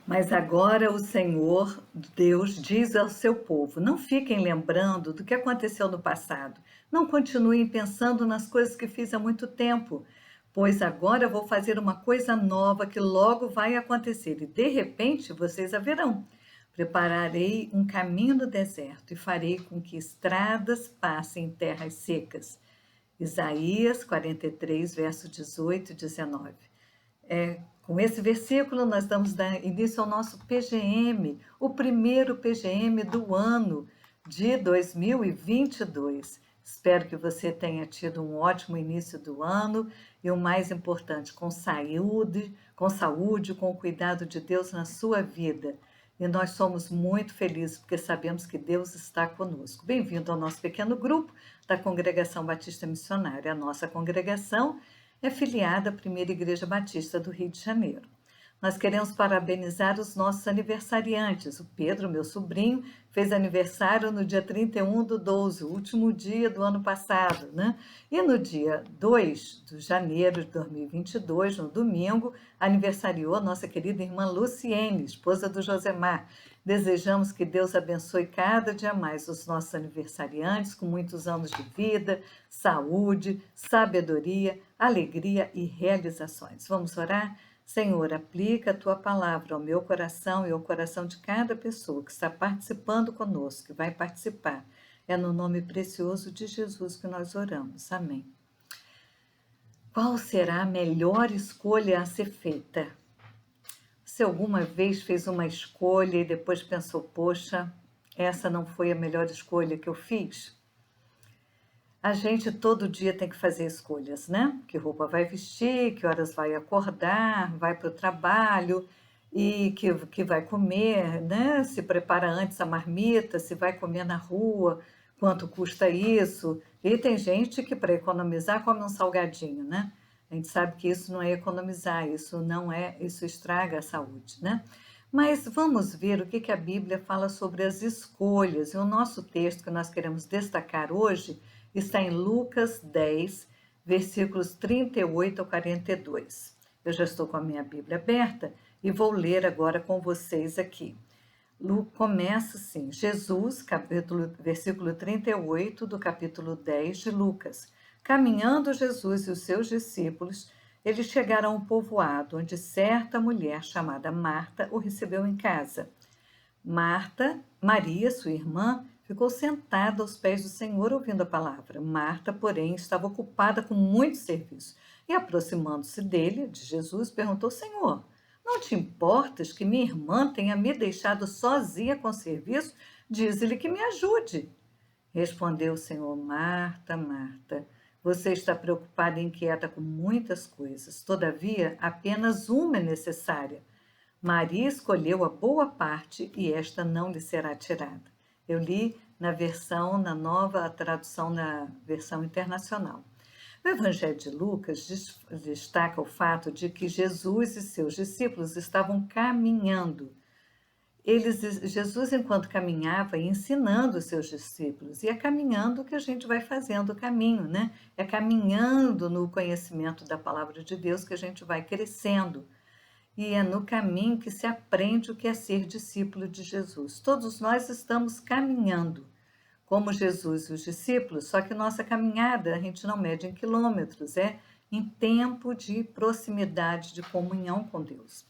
Mas agora o Senhor Deus diz ao seu povo: não fiquem lembrando do que aconteceu no passado. Não continuem pensando nas coisas que fiz há muito tempo, pois agora vou fazer uma coisa nova que logo vai acontecer e de repente vocês a verão. Prepararei um caminho no deserto e farei com que estradas passem em terras secas. Isaías 43, verso 18 e 19. Com esse versículo, nós damos início ao nosso PGM, o primeiro PGM do ano de 2022. Espero que você tenha tido um ótimo início do ano e, o mais importante, com saúde, com o cuidado de Deus na sua vida. E nós somos muito felizes porque sabemos que Deus está conosco. Bem-vindo ao nosso pequeno grupo da Congregação Batista Missionária. A nossa congregação é filiada à Primeira Igreja Batista do Rio de Janeiro. Nós queremos parabenizar os nossos aniversariantes. O Pedro, meu sobrinho, fez aniversário no dia 31/12, o último dia do ano passado, né? E no dia 2 de janeiro de 2022, no domingo, aniversariou nossa querida irmã Luciene, esposa do Josemar. Desejamos que Deus abençoe cada dia mais os nossos aniversariantes, com muitos anos de vida, saúde, sabedoria, alegria e realizações. Vamos orar? Senhor, aplica a tua palavra ao meu coração e ao coração de cada pessoa que está participando conosco, que vai participar. É no nome precioso de Jesus que nós oramos. Amém. Qual será a melhor escolha a ser feita? Se alguma vez fez uma escolha e depois pensou, poxa, essa não foi a melhor escolha que eu fiz? A gente todo dia tem que fazer escolhas, né? Que roupa vai vestir, que horas vai acordar, vai para o trabalho e que vai comer, né? Se prepara antes a marmita, se vai comer na rua, quanto custa isso. E tem gente que para economizar come um salgadinho, né? A gente sabe que isso não é economizar, isso estraga a saúde, né? Mas vamos ver o que a Bíblia fala sobre as escolhas. E o nosso texto que nós queremos destacar hoje está em Lucas 10, versículos 38 ao 42. Eu já estou com a minha Bíblia aberta e vou ler agora com vocês aqui. Começa assim, Jesus, versículo 38 do capítulo 10 de Lucas. Caminhando Jesus e os seus discípulos, eles chegaram a um povoado onde certa mulher chamada Marta o recebeu em casa. Maria, sua irmã, ficou sentada aos pés do Senhor ouvindo a palavra. Marta, porém, estava ocupada com muito serviço e, aproximando-se dele, de Jesus, perguntou: Senhor, não te importas que minha irmã tenha me deixado sozinha com o serviço? Diz-lhe que me ajude. Respondeu o Senhor: Marta, Marta, você está preocupada e inquieta com muitas coisas. Todavia, apenas uma é necessária. Maria escolheu a boa parte e esta não lhe será tirada. Eu li na nova tradução, na versão internacional. O Evangelho de Lucas destaca o fato de que Jesus e seus discípulos estavam caminhando. Jesus, enquanto caminhava, ia ensinando os seus discípulos, e é caminhando que a gente vai fazendo o caminho, né? É caminhando no conhecimento da palavra de Deus que a gente vai crescendo. E é no caminho que se aprende o que é ser discípulo de Jesus. Todos nós estamos caminhando, como Jesus e os discípulos, só que nossa caminhada a gente não mede em quilômetros, é em tempo de proximidade, de comunhão com Deus.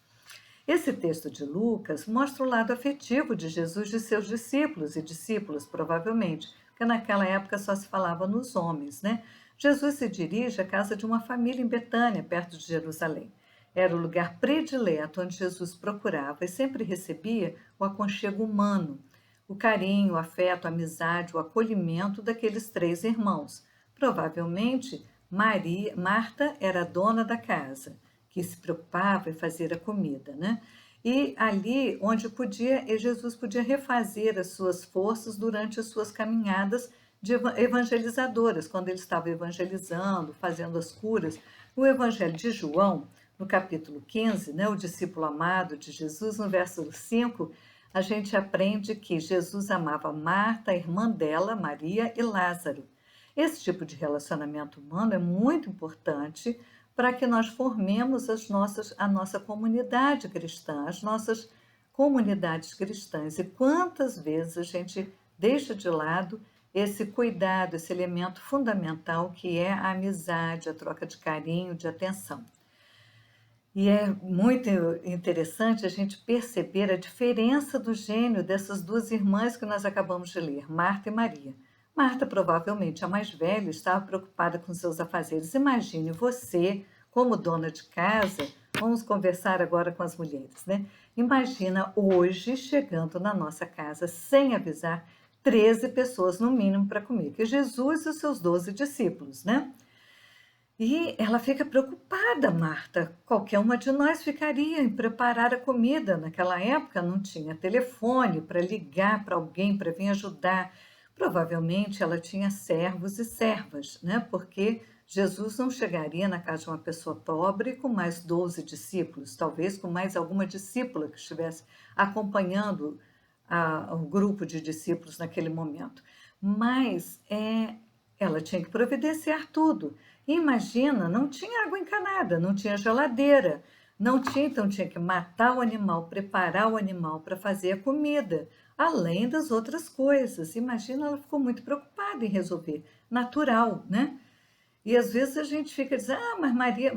Esse texto de Lucas mostra o lado afetivo de Jesus e de seus discípulos e discípulas, provavelmente, porque naquela época só se falava nos homens, né? Jesus se dirige à casa de uma família em Betânia, perto de Jerusalém. Era o lugar predileto onde Jesus procurava e sempre recebia o aconchego humano, o carinho, o afeto, a amizade, o acolhimento daqueles três irmãos. Provavelmente, Marta era a dona da casa, que se preocupava em fazer a comida, né? E ali onde Jesus podia refazer as suas forças durante as suas caminhadas de evangelizadoras, quando ele estava evangelizando, fazendo as curas. O Evangelho de João, no capítulo 15, né, o discípulo amado de Jesus, no verso 5, a gente aprende que Jesus amava Marta, a irmã dela, Maria, e Lázaro. Esse tipo de relacionamento humano é muito importante para que nós formemos a nossa comunidade cristã, as nossas comunidades cristãs. E quantas vezes a gente deixa de lado esse cuidado, esse elemento fundamental que é a amizade, a troca de carinho, de atenção. E é muito interessante a gente perceber a diferença do gênio dessas duas irmãs que nós acabamos de ler, Marta e Maria. Marta, provavelmente a mais velha, estava preocupada com seus afazeres. Imagine você, como dona de casa, vamos conversar agora com as mulheres, né? Imagina hoje chegando na nossa casa sem avisar 13 pessoas no mínimo para comer, que é Jesus e os seus 12 discípulos, né? E ela fica preocupada, Marta. Qualquer uma de nós ficaria em preparar a comida. Naquela época não tinha telefone para ligar para alguém para vir ajudar. Provavelmente ela tinha servos e servas, né? Porque Jesus não chegaria na casa de uma pessoa pobre com mais 12 discípulos, talvez com mais alguma discípula que estivesse acompanhando o grupo de discípulos naquele momento. Mas ela tinha que providenciar tudo. Imagina, não tinha água encanada, não tinha geladeira, não tinha, então tinha que matar o animal, preparar o animal para fazer a comida, além das outras coisas. Imagina, ela ficou muito preocupada em resolver. Natural, né? E às vezes a gente fica dizendo, mas Maria,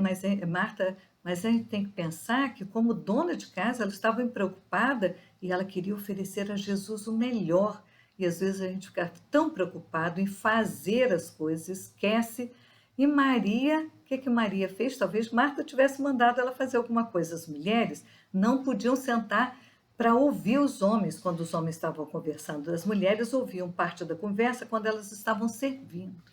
Marta, mas a gente tem que pensar que como dona de casa, ela estava preocupada e ela queria oferecer a Jesus o melhor. E às vezes a gente fica tão preocupado em fazer as coisas, esquece. E Maria, o que Maria fez? Talvez Marta tivesse mandado ela fazer alguma coisa. As mulheres não podiam sentar para ouvir os homens quando os homens estavam conversando. As mulheres ouviam parte da conversa quando elas estavam servindo.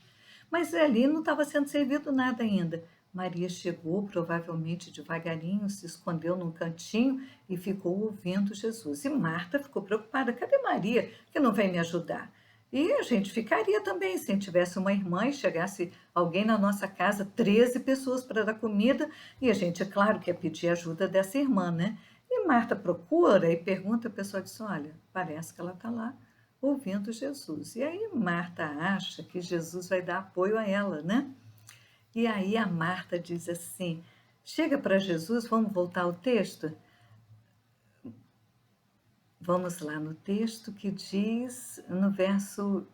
Mas ali não estava sendo servido nada ainda. Maria chegou, provavelmente devagarinho, se escondeu num cantinho e ficou ouvindo Jesus. E Marta ficou preocupada: cadê Maria, que não vem me ajudar? E a gente ficaria também, se tivesse uma irmã e chegasse alguém na nossa casa, 13 pessoas para dar comida, e a gente, é claro, que ia pedir ajuda dessa irmã, né? E Marta procura e pergunta, a pessoa diz: olha, parece que ela está lá ouvindo Jesus. E aí Marta acha que Jesus vai dar apoio a ela, né? E aí a Marta diz assim: chega para Jesus, vamos voltar ao texto? Vamos lá no texto que diz, no verso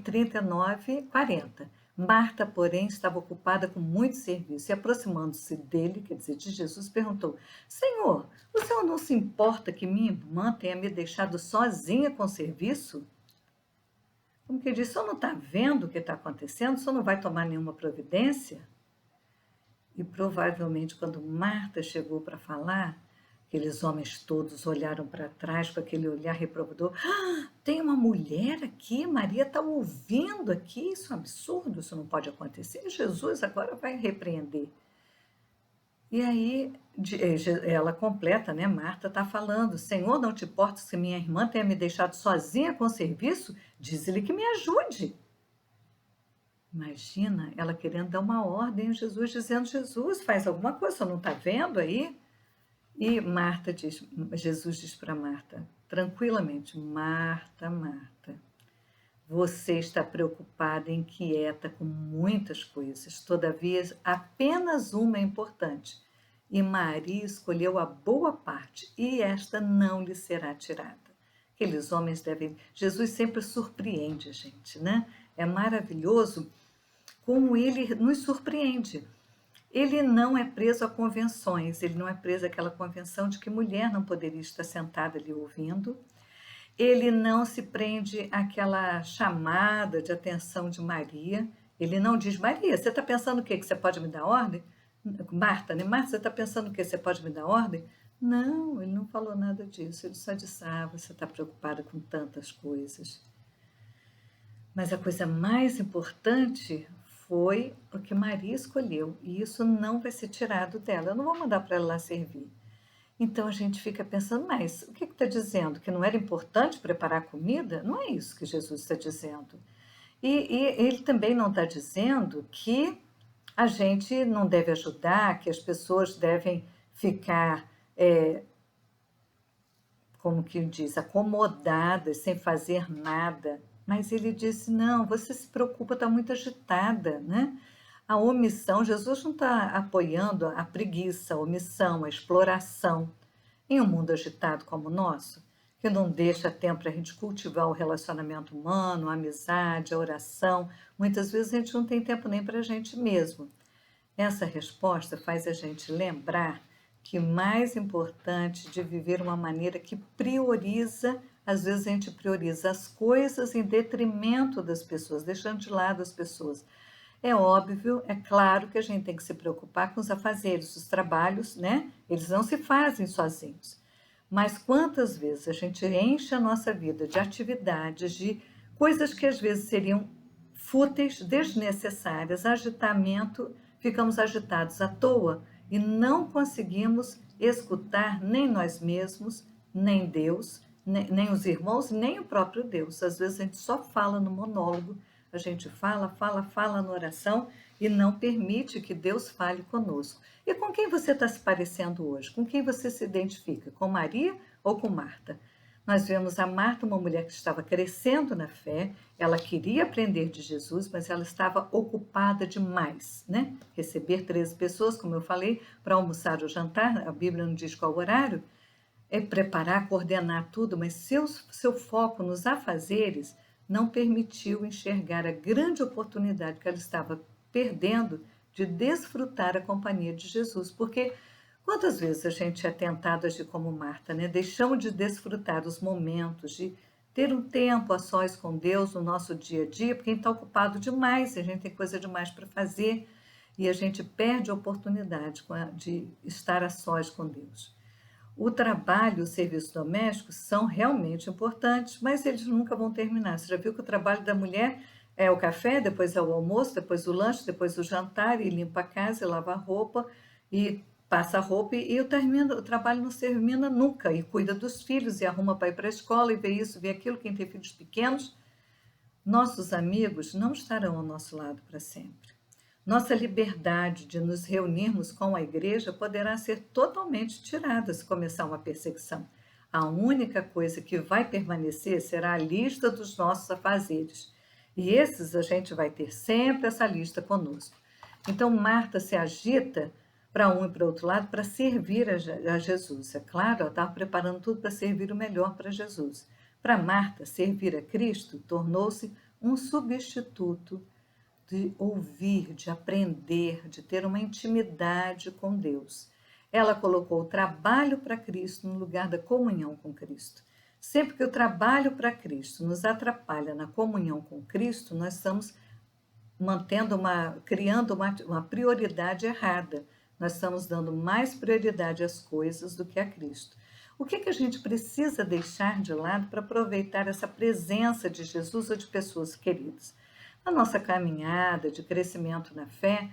39, 40. Marta, porém, estava ocupada com muito serviço e, aproximando-se dele, quer dizer, de Jesus, perguntou: Senhor, o senhor não se importa que minha irmã tenha me deixado sozinha com o serviço? Como que ele disse, o senhor não está vendo o que está acontecendo? O senhor não vai tomar nenhuma providência? E provavelmente, quando Marta chegou para falar, aqueles homens todos olharam para trás com aquele olhar reprovador. Tem uma mulher aqui, Maria está ouvindo aqui, isso é um absurdo, isso não pode acontecer. E Jesus agora vai repreender. E aí ela completa, né? Marta está falando: Senhor, não te importa se minha irmã tenha me deixado sozinha com o serviço? Diz-lhe que me ajude. Imagina ela querendo dar uma ordem a Jesus, dizendo: Jesus, faz alguma coisa, você não está vendo aí? E Jesus diz para Marta, tranquilamente: Marta, Marta, você está preocupada e inquieta com muitas coisas, todavia apenas uma é importante. E Maria escolheu a boa parte, e esta não lhe será tirada. Aqueles homens devem... Jesus sempre surpreende a gente, né? É maravilhoso como ele nos surpreende. Ele não é preso a convenções, ele não é preso àquela convenção de que mulher não poderia estar sentada ali ouvindo. Ele não se prende àquela chamada de atenção de Maria. Ele não diz: Maria, você está pensando o quê? Que você pode me dar ordem? Marta, né? Marta, você está pensando o quê? Você pode me dar ordem? Não, ele não falou nada disso. Ele só disse: você está preocupada com tantas coisas. Mas a coisa mais importante foi o que Maria escolheu. E isso não vai ser tirado dela. Eu não vou mandar para ela lá servir. Então a gente fica pensando, mas o que está dizendo? Que não era importante preparar comida? Não é isso que Jesus está dizendo. E ele também não está dizendo que a gente não deve ajudar, que as pessoas devem ficar, como que diz, acomodadas, sem fazer nada. Mas ele disse: não, você se preocupa, está muito agitada, né? A omissão, Jesus não está apoiando a preguiça, a omissão, a exploração. Em um mundo agitado como o nosso, que não deixa tempo para a gente cultivar o relacionamento humano, a amizade, a oração, muitas vezes a gente não tem tempo nem para a gente mesmo. Essa resposta faz a gente lembrar que mais importante de viver uma maneira que prioriza, às vezes a gente prioriza as coisas em detrimento das pessoas, deixando de lado as pessoas. É óbvio, é claro que a gente tem que se preocupar com os afazeres, os trabalhos, né? Eles não se fazem sozinhos. Mas quantas vezes a gente enche a nossa vida de atividades, de coisas que às vezes seriam fúteis, desnecessárias, agitamento, ficamos agitados à toa e não conseguimos escutar nem nós mesmos, nem Deus, nem os irmãos, nem o próprio Deus. Às vezes a gente só fala no monólogo, a gente fala, fala, fala na oração e não permite que Deus fale conosco. E com quem você está se parecendo hoje? Com quem você se identifica? Com Maria ou com Marta? Nós vemos a Marta, uma mulher que estava crescendo na fé, ela queria aprender de Jesus, mas ela estava ocupada demais, né? Receber 13 pessoas, como eu falei, para almoçar ou jantar, a Bíblia não diz qual horário, é preparar, coordenar tudo, mas seu foco nos afazeres não permitiu enxergar a grande oportunidade que ela estava perdendo de desfrutar a companhia de Jesus. Porque quantas vezes a gente é tentado a agir como Marta, né? Deixamos de desfrutar os momentos, de ter um tempo a sós com Deus no nosso dia a dia, porque a gente está ocupado demais, a gente tem coisa demais para fazer e a gente perde a oportunidade de estar a sós com Deus. O trabalho e o serviço doméstico são realmente importantes, mas eles nunca vão terminar. Você já viu que o trabalho da mulher é o café, depois é o almoço, depois o lanche, depois o jantar, e limpa a casa, e lava a roupa, e passa a roupa, e o trabalho não termina nunca, e cuida dos filhos, e arruma para ir para a escola, e vê isso, vê aquilo, quem tem filhos pequenos. Nossos amigos não estarão ao nosso lado para sempre. Nossa liberdade de nos reunirmos com a igreja poderá ser totalmente tirada se começar uma perseguição. A única coisa que vai permanecer será a lista dos nossos afazeres. E esses a gente vai ter sempre essa lista conosco. Então, Marta se agita para um e para o outro lado para servir a Jesus. É claro, ela estava preparando tudo para servir o melhor para Jesus. Para Marta, servir a Cristo tornou-se um substituto de ouvir, de aprender, de ter uma intimidade com Deus. Ela colocou o trabalho para Cristo no lugar da comunhão com Cristo. Sempre que o trabalho para Cristo nos atrapalha na comunhão com Cristo, nós estamos criando uma prioridade errada. Nós estamos dando mais prioridade às coisas do que a Cristo. O que a gente precisa deixar de lado para aproveitar essa presença de Jesus ou de pessoas queridas? Na nossa caminhada de crescimento na fé,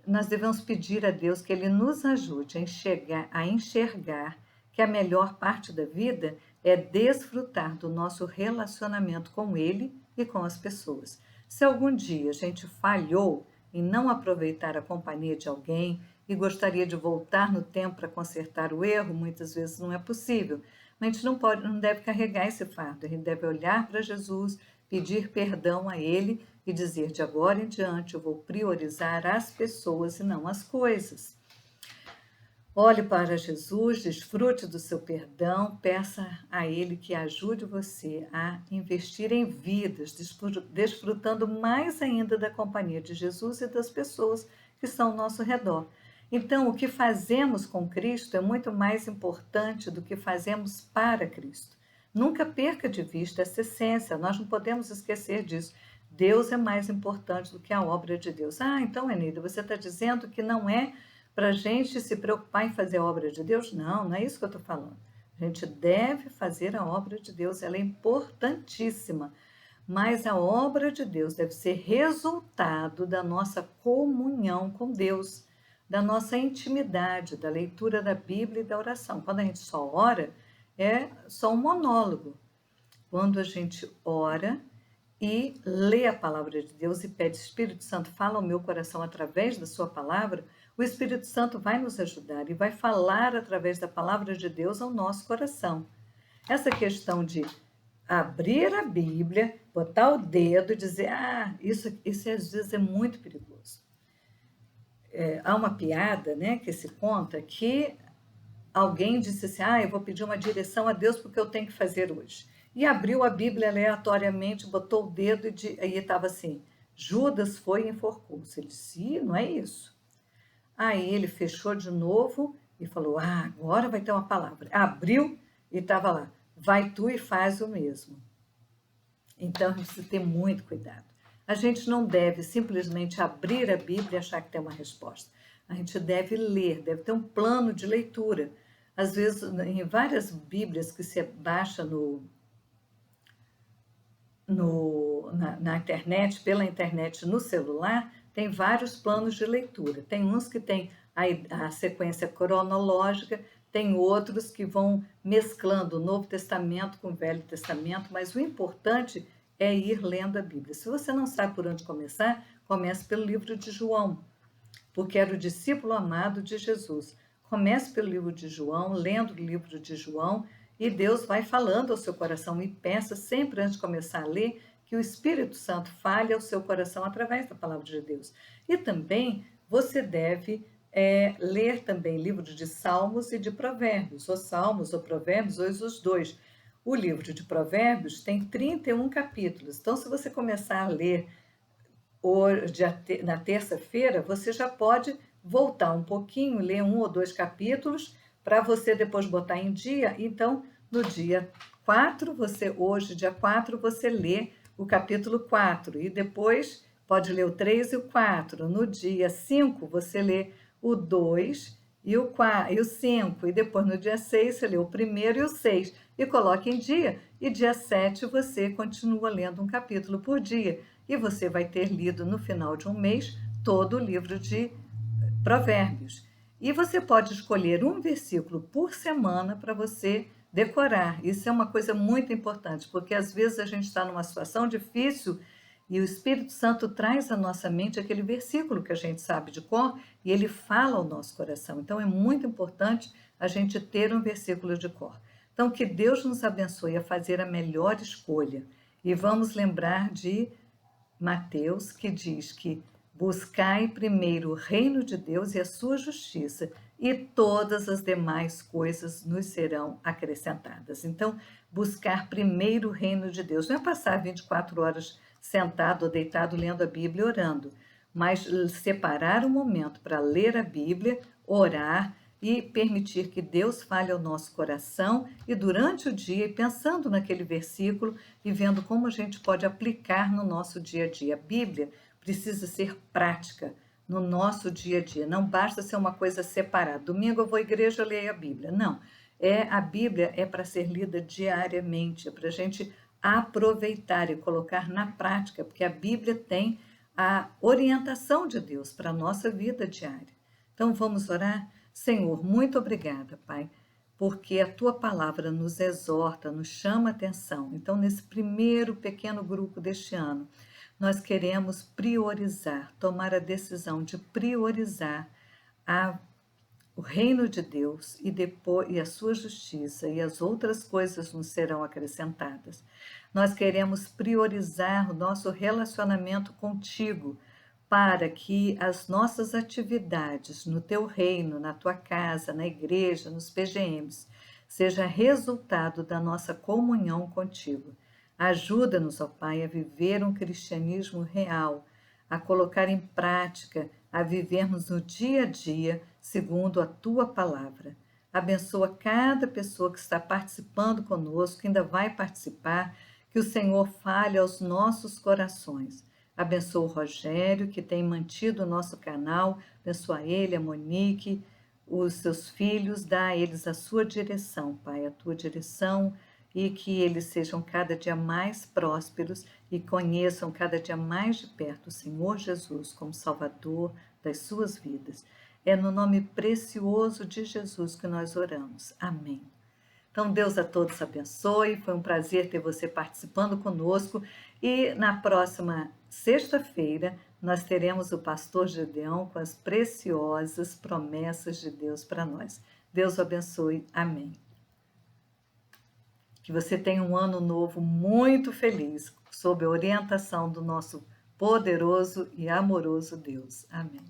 nós devemos pedir a Deus que Ele nos ajude a enxergar que a melhor parte da vida é desfrutar do nosso relacionamento com Ele e com as pessoas. Se algum dia a gente falhou em não aproveitar a companhia de alguém e gostaria de voltar no tempo para consertar o erro, muitas vezes não é possível. Mas a gente não deve carregar esse fardo, a gente deve olhar para Jesus, pedir perdão a Ele e dizer: de agora em diante eu vou priorizar as pessoas e não as coisas. Olhe para Jesus, desfrute do seu perdão, peça a Ele que ajude você a investir em vidas, desfrutando mais ainda da companhia de Jesus e das pessoas que estão ao nosso redor. Então, o que fazemos com Cristo é muito mais importante do que fazemos para Cristo. Nunca perca de vista essa essência, nós não podemos esquecer disso. Deus é mais importante do que a obra de Deus. Ah, então, Eneida, você está dizendo que não é para a gente se preocupar em fazer a obra de Deus? Não, não é isso que eu estou falando. A gente deve fazer a obra de Deus, ela é importantíssima. Mas a obra de Deus deve ser resultado da nossa comunhão com Deus, da nossa intimidade, da leitura da Bíblia e da oração. Quando a gente só ora, é só um monólogo. Quando a gente ora e lê a palavra de Deus e pede: Espírito Santo, fala ao meu coração através da sua palavra, o Espírito Santo vai nos ajudar e vai falar através da palavra de Deus ao nosso coração. Essa questão de abrir a Bíblia, botar o dedo e dizer: isso às vezes é muito perigoso. Há uma piada, né, que se conta que alguém disse assim: ah, eu vou pedir uma direção a Deus porque eu tenho que fazer hoje. E abriu a Bíblia aleatoriamente, botou o dedo e estava assim: Judas foi e enforcou-se. Ele disse: "Ih, não é isso." Aí ele fechou de novo e falou: ah, agora vai ter uma palavra. Abriu e estava lá: vai tu e faz o mesmo. Então, a gente precisa ter muito cuidado. A gente não deve simplesmente abrir a Bíblia e achar que tem uma resposta. A gente deve ler, deve ter um plano de leitura. Às vezes, em várias Bíblias que você baixa na internet, pela internet no celular, tem vários planos de leitura. Tem uns que tem a sequência cronológica, tem outros que vão mesclando o Novo Testamento com o Velho Testamento, mas o importante é ir lendo a Bíblia. Se você não sabe por onde começar, comece pelo livro de João, porque era o discípulo amado de Jesus. Comece pelo livro de João, lendo o livro de João, e Deus vai falando ao seu coração. E peça sempre antes de começar a ler que o Espírito Santo fale ao seu coração através da palavra de Deus. E também você deve ler também livros de Salmos e de Provérbios, ou Salmos ou Provérbios, ou os dois. O livro de Provérbios tem 31 capítulos. Então, se você começar a ler hoje, na terça-feira, você já pode voltar um pouquinho, ler 1 ou 2 capítulos, para você depois botar em dia. Então, no dia 4, hoje, dia 4, você lê o capítulo 4, e depois pode ler o 3 e o 4. No dia 5, você lê o 2 e o 4, e o 5, e depois no dia 6 você lê o primeiro e o 6, e coloca em dia, e dia 7 você continua lendo um capítulo por dia, e você vai ter lido no final de um mês todo o livro de Provérbios. E você pode escolher um versículo por semana para você decorar. Isso é uma coisa muito importante, porque às vezes a gente está numa situação difícil e o Espírito Santo traz à nossa mente aquele versículo que a gente sabe de cor e ele fala ao nosso coração. Então é muito importante a gente ter um versículo de cor. Então que Deus nos abençoe a fazer a melhor escolha. E vamos lembrar de Mateus, que diz que buscai primeiro o reino de Deus e a sua justiça, e todas as demais coisas nos serão acrescentadas. Então, buscar primeiro o reino de Deus não é passar 24 horas sentado ou deitado lendo a Bíblia e orando, mas separar um momento para ler a Bíblia, orar e permitir que Deus fale ao nosso coração, e durante o dia, e pensando naquele versículo e vendo como a gente pode aplicar no nosso dia a dia. A Bíblia precisa ser prática no nosso dia a dia, não basta ser uma coisa separada. Domingo eu vou à igreja, leio a Bíblia. Não, a Bíblia é para ser lida diariamente, é para a gente aproveitar e colocar na prática, porque a Bíblia tem a orientação de Deus para a nossa vida diária. Então vamos orar? Senhor, muito obrigada, Pai, porque a Tua palavra nos exorta, nos chama a atenção. Então, nesse primeiro pequeno grupo deste ano, nós queremos priorizar, tomar a decisão de priorizar o reino de Deus e a sua justiça, e as outras coisas nos serão acrescentadas. Nós queremos priorizar o nosso relacionamento contigo, para que as nossas atividades no teu reino, na tua casa, na igreja, nos PGMs, seja resultado da nossa comunhão contigo. Ajuda-nos, ó Pai, a viver um cristianismo real, a colocar em prática, a vivermos no dia a dia segundo a tua palavra. Abençoa cada pessoa que está participando conosco, que ainda vai participar, que o Senhor fale aos nossos corações. Abençoa o Rogério, que tem mantido o nosso canal, abençoa ele, a Monique, os seus filhos, dá a eles a sua direção, Pai, a tua direção, e que eles sejam cada dia mais prósperos e conheçam cada dia mais de perto o Senhor Jesus como Salvador das suas vidas. É no nome precioso de Jesus que nós oramos. Amém. Então, Deus a todos abençoe. Foi um prazer ter você participando conosco. E na próxima sexta-feira, nós teremos o pastor Gedeão com as preciosas promessas de Deus para nós. Deus o abençoe. Amém. Que você tenha um ano novo muito feliz, sob a orientação do nosso poderoso e amoroso Deus. Amém.